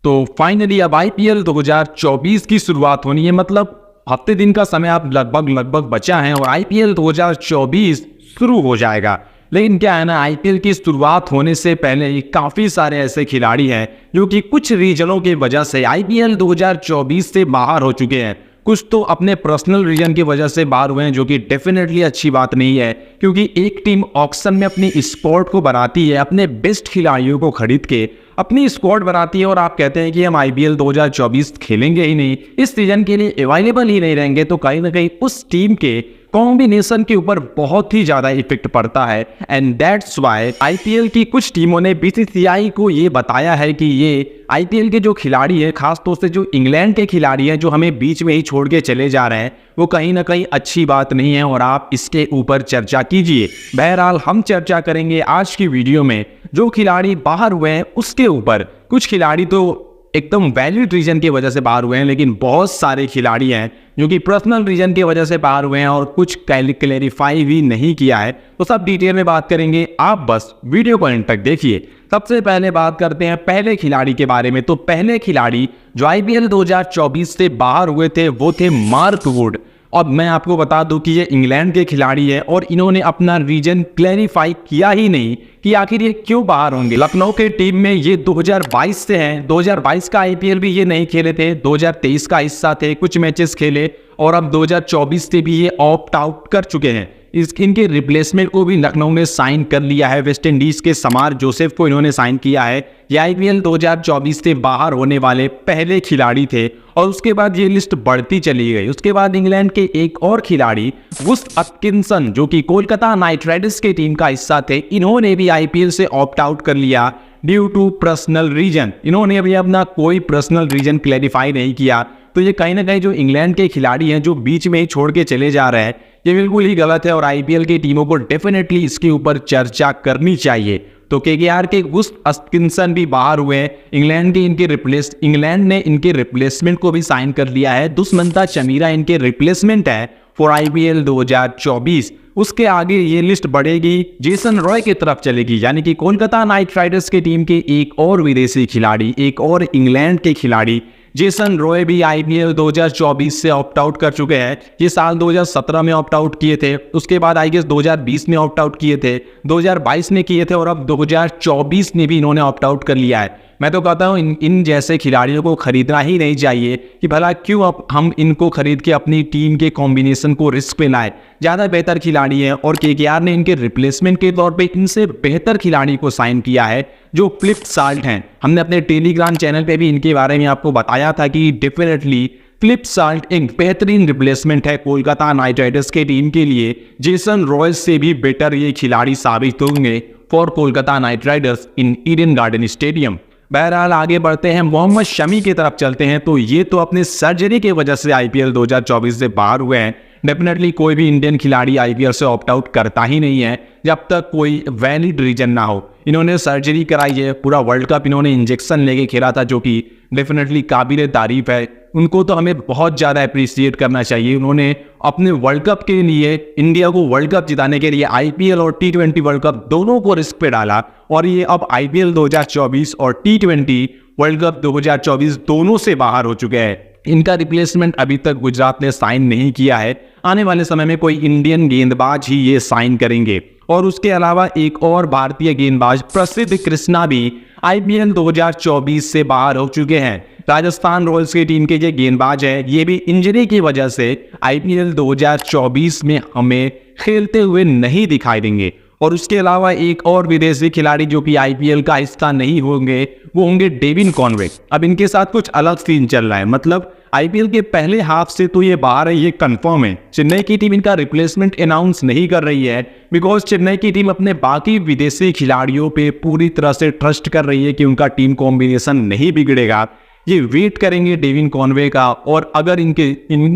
तो फाइनली अब आईपीएल 2024 की शुरुआत होनी है। मतलब हफ्ते दिन का समय आप लगभग बचा है और आईपीएल 2024 शुरू हो जाएगा। लेकिन क्या है ना, आईपीएल की शुरुआत होने से पहले ही काफ़ी सारे ऐसे खिलाड़ी हैं जो कि कुछ रीजनों की वजह से आईपीएल 2024 से बाहर हो चुके हैं। कुछ तो अपने पर्सनल रीजन की वजह से बाहर हुए हैं, जो कि डेफिनेटली अच्छी बात नहीं है, क्योंकि एक टीम ऑक्शन में अपनी स्क्वाड को बनाती है, अपने बेस्ट खिलाड़ियों को खरीद के अपनी स्क्वाड बनाती है, और आप कहते हैं कि हम आईपीएल 2024 खेलेंगे ही नहीं, इस सीजन के लिए अवेलेबल ही नहीं रहेंगे, तो कहीं ना कहीं उस टीम के कॉम्बिनेशन के ऊपर बहुत ही ज्यादा इफेक्ट पड़ता है। एंड दैट्स व्हाई आईपीएल की कुछ टीमों ने बीसीसीआई को ये बताया है कि ये आईपीएल के जो खिलाड़ी हैं, खासतौर से जो इंग्लैंड के खिलाड़ी हैं जो हमें बीच में ही छोड़ के चले जा रहे हैं, वो कहीं ना कहीं अच्छी बात नहीं है और आप इसके ऊपर चर्चा कीजिए। बहरहाल हम चर्चा करेंगे आज की वीडियो में जो खिलाड़ी बाहर हुए हैं उसके ऊपर। कुछ खिलाड़ी तो एकदम वैलिड रीजन की वजह से बाहर हुए हैं, लेकिन बहुत सारे खिलाड़ी हैं जो कि पर्सनल रीजन की वजह से बाहर हुए हैं और कुछ क्लैरिफाई भी नहीं किया है। तो सब डिटेल में बात करेंगे, आप बस वीडियो को एंड तक देखिए। सबसे पहले बात करते हैं पहले खिलाड़ी के बारे में। तो पहले खिलाड़ी जो आईपीएल 2024 से बाहर हुए थे वो थे मार्क वुड। और मैं आपको बता दूं कि ये इंग्लैंड के खिलाड़ी है और इन्होंने अपना रीजन क्लैरिफाई किया ही नहीं कि आखिर ये क्यों बाहर होंगे। लखनऊ के टीम में ये 2022 से हैं, 2022 का आईपीएल भी ये नहीं खेले थे, 2023 का हिस्सा थे, कुछ मैचेस खेले और अब 2024 से भी ये ऑप्ट आउट कर चुके हैं। इनके रिप्लेसमेंट को भी लखनऊ ने साइन कर लिया है। वेस्ट इंडीज के समार जोसेफ को इन्होंने साइन किया है। ये आईपीएल 2024 से बाहर होने वाले पहले खिलाड़ी थे और उसके बाद ये लिस्ट बढ़ती चली गई। उसके बाद इंग्लैंड के एक और खिलाड़ी गुस अटकिंसन जो कि कोलकाता नाइट राइडर्स की टीम का हिस्सा थे, इन्होंने भी आईपीएल से ऑप्ट आउट कर लिया ड्यू टू पर्सनल रीजन। इन्होंने अभी अपना कोई पर्सनल रीजन क्लैरिफाई नहीं किया। तो ये कहीं ना कहीं जो इंग्लैंड के खिलाड़ी हैं जो बीच में ही छोड़ के चले जा रहे हैं, ये बिल्कुल ही गलत है और आईपीएल की टीमों को डेफिनेटली इसके ऊपर चर्चा करनी चाहिए। तो केकेआर के गुस अटकिंसन भी बाहर हुए हैं। इंग्लैंड ने इनके रिप्लेसमेंट को भी साइन कर लिया है। दुष्मंता चमीरा इनके रिप्लेसमेंट है फॉर आईपीएल 2024। उसके आगे ये लिस्ट बढ़ेगी, जेसन रॉय की तरफ चलेगी, यानी कि कोलकाता नाइट राइडर्स की टीम के एक और विदेशी खिलाड़ी, एक और इंग्लैंड के खिलाड़ी जेसन रॉय भी आईपीएल 2024 से ऑप्ट आउट कर चुके हैं। ये साल 2017 में ऑप्ट आउट किए थे, उसके बाद आई गेस 2020 में ऑप्ट आउट किए थे, 2022 में किए थे और अब 2024 में भी इन्होंने ऑप्ट आउट कर लिया है। मैं तो कहता हूँ इन जैसे खिलाड़ियों को खरीदना ही नहीं चाहिए कि भला क्यों अब हम इनको खरीद के अपनी टीम के कॉम्बिनेशन को रिस्क पे लाए। ज़्यादा बेहतर खिलाड़ी है और केकेआर ने इनके रिप्लेसमेंट के तौर पे इनसे बेहतर खिलाड़ी को साइन किया है जो फ्लिप साल्ट हैं। हमने अपने टेलीग्राम चैनल पे भी इनके बारे में आपको बताया था कि डेफिनेटली फ्लिप साल्ट एक बेहतरीन रिप्लेसमेंट है कोलकाता नाइट राइडर्स के टीम के लिए। जेसन रॉय से भी बेटर ये खिलाड़ी साबित होंगे for Kolkata night Riders in Eden garden stadium. बहरहाल आगे बढ़ते हैं, मोहम्मद शमी की तरफ चलते हैं। तो ये तो अपने सर्जरी की वजह से आईपीएल 2024 से बाहर हुए हैं। डेफिनेटली कोई भी इंडियन खिलाड़ी आईपीएल से ऑप्ट आउट करता ही नहीं है जब तक कोई वैलिड रीजन ना हो। इन्होंने सर्जरी कराई है, पूरा वर्ल्ड कप इन्होंने इंजेक्शन लेके खेला था, जो कि डेफिनेटली काबिल तारीफ है। उनको तो हमें बहुत ज़्यादा अप्रिशिएट करना चाहिए। उन्होंने अपने वर्ल्ड कप के लिए, इंडिया को वर्ल्ड कप जिताने के लिए आईपीएल और टी20 वर्ल्ड कप दोनों को रिस्क पे डाला और ये अब आईपीएल 2024 और टी20 वर्ल्ड कप 2024 दोनों से बाहर हो चुके हैं। इनका रिप्लेसमेंट अभी तक गुजरात ने साइन नहीं किया है। आने वाले समय में कोई इंडियन गेंदबाज ही ये साइन करेंगे। और उसके अलावा एक और भारतीय गेंदबाज प्रसिद्ध कृष्णा भी आईपीएल 2024 से बाहर हो चुके हैं। राजस्थान रॉयल्स की टीम के ये गेंदबाज है, ये भी इंजरी की वजह से आईपीएल 2024 में हमें खेलते हुए नहीं दिखाई देंगे। और उसके अलावा एक और विदेशी खिलाड़ी जो कि आईपीएल का हिस्सा नहीं होंगे वो होंगे डेविन कॉनवे। अब इनके साथ कुछ अलग सीन चल रहा है। मतलब आईपीएल के पहले हाफ से तो ये बाहर है, ये कंफर्म है। चेन्नई की टीम इनका रिप्लेसमेंट अनाउंस नहीं कर रही है बिकॉज चेन्नई की टीम अपने बाकी विदेशी खिलाड़ियों पे पूरी तरह से ट्रस्ट कर रही है कि उनका टीम कॉम्बिनेशन नहीं बिगड़ेगा। ये वेट करेंगे डेविन कॉनवे का, और अगर इनकी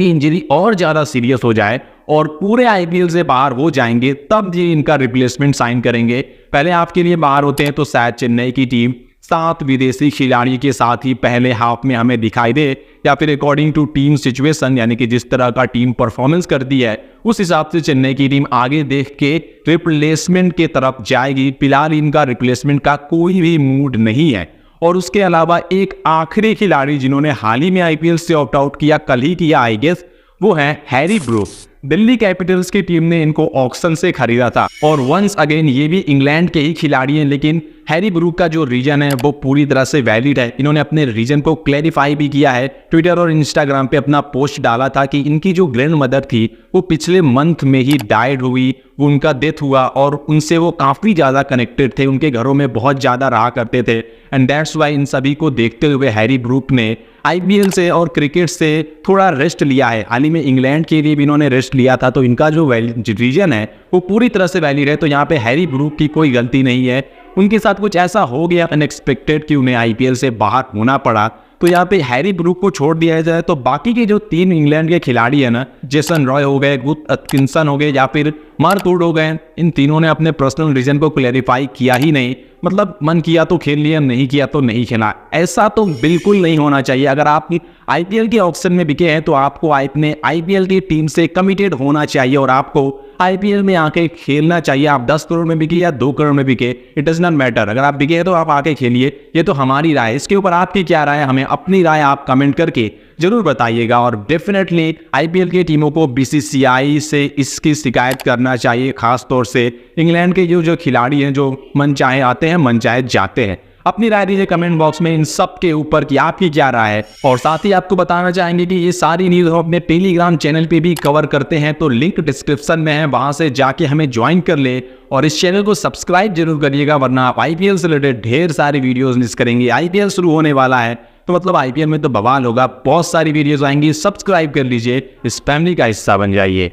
इंजरी और ज़्यादा सीरियस हो जाए और पूरे आईपीएल से बाहर हो जाएंगे तब ये इनका रिप्लेसमेंट साइन करेंगे। पहले हाफ के लिए बाहर होते हैं तो शायद चेन्नई की टीम 7 विदेशी खिलाड़ी के साथ ही पहले हाफ में हमें दिखाई दे, या फिर अकॉर्डिंग टू टीम सिचुएशन, यानी कि जिस तरह का टीम परफॉर्मेंस करती है उस हिसाब से चेन्नई की टीम आगे देख के रिप्लेसमेंट के तरफ जाएगी। फिलहाल इनका रिप्लेसमेंट का कोई भी मूड नहीं है। और उसके अलावा एक आखिरी खिलाड़ी जिन्होंने हाल ही में आईपीएल से ऑप्ट आउट किया, कल ही किया आई गेस, वो है हैरी ब्रूक। दिल्ली कैपिटल्स की टीम ने इनको ऑक्शन से खरीदा था और वंस अगेन ये भी इंग्लैंड के ही खिलाड़ी हैं, लेकिन हैरी ब्रूक का जो रीजन है वो पूरी तरह से वैलिड है। इन्होंने अपने रीजन को क्लैरिफाई भी किया है, ट्विटर और इंस्टाग्राम पे अपना पोस्ट डाला था कि इनकी जो ग्रैंड मदर थी वो पिछले मंथ में ही डाइड हुई, वो उनका डेथ हुआ और उनसे वो काफ़ी ज़्यादा कनेक्टेड थे, उनके घरों में बहुत ज़्यादा रहा करते थे। एंड दैट्स वाई इन सभी को देखते हुए हैरी ब्रूक ने आईपीएल से और क्रिकेट से थोड़ा रेस्ट लिया है। हाल ही में इंग्लैंड के लिए भी इन्होंने रेस्ट लिया था, तो इनका जो रीजन है वो पूरी तरह से वैलिड है। तो यहाँ पे हैरी ब्रूक की कोई गलती नहीं है, उनके साथ कुछ ऐसा हो गया अनएक्सपेक्टेड कि उन्हें आईपीएल से बाहर होना पड़ा। तो यहाँ पे हैरी ब्रूक को छोड़ दिया जाए तो बाकी के जो 3 इंग्लैंड के खिलाड़ी है ना, जेसन रॉय हो गए, गुथ एटकिंसन हो गए या फिर मार्क वुड हो गए, इन तीनों ने अपने पर्सनल रीजन को क्लैरिफाई किया ही नहीं। मतलब मन किया तो खेल लिया, नहीं किया तो नहीं खेला। ऐसा तो बिल्कुल नहीं होना चाहिए। अगर आप आईपीएल के ऑक्शन में बिके हैं तो आपको अपने आईपीएल की टीम से कमिटेड होना चाहिए और आपको आईपीएल में आके खेलना चाहिए। आप 10 करोड़ में बिके या 2 करोड़ में बिके, इट डज नॉट मैटर। अगर आप बिके हैं तो आप आके खेलिए, ये तो हमारी राय है। इसके ऊपर आपकी क्या राय है, हमें अपनी राय आप कमेंट करके जरूर बताइएगा। और डेफिनेटली आईपीएल की टीमों को बीसीसीआई से इसकी शिकायत करना चाहिए, खास तौर से इंग्लैंड के जो खिलाड़ी हैं जो मन चाहे आते हैं, मन चाहे जाते हैं। अपनी राय दीजिए कमेंट बॉक्स में इन सब के ऊपर कि आपकी क्या राय है। और साथ ही आपको बताना चाहेंगे कि ये सारी न्यूज़ हम अपने टेलीग्राम चैनल पे भी कवर करते हैं, तो लिंक डिस्क्रिप्शन में है, वहां से जाके हमें ज्वाइन कर ले और इस चैनल को सब्सक्राइब जरूर करिएगा, वरना आप आईपीएल से रिलेटेड ढेर सारी वीडियोस मिस करेंगे। आईपीएल शुरू होने वाला है तो मतलब आईपीएल में तो बवाल होगा, बहुत सारी वीडियोस आएंगी। सब्सक्राइब कर लीजिए, इस फैमिली का हिस्सा बन जाइए।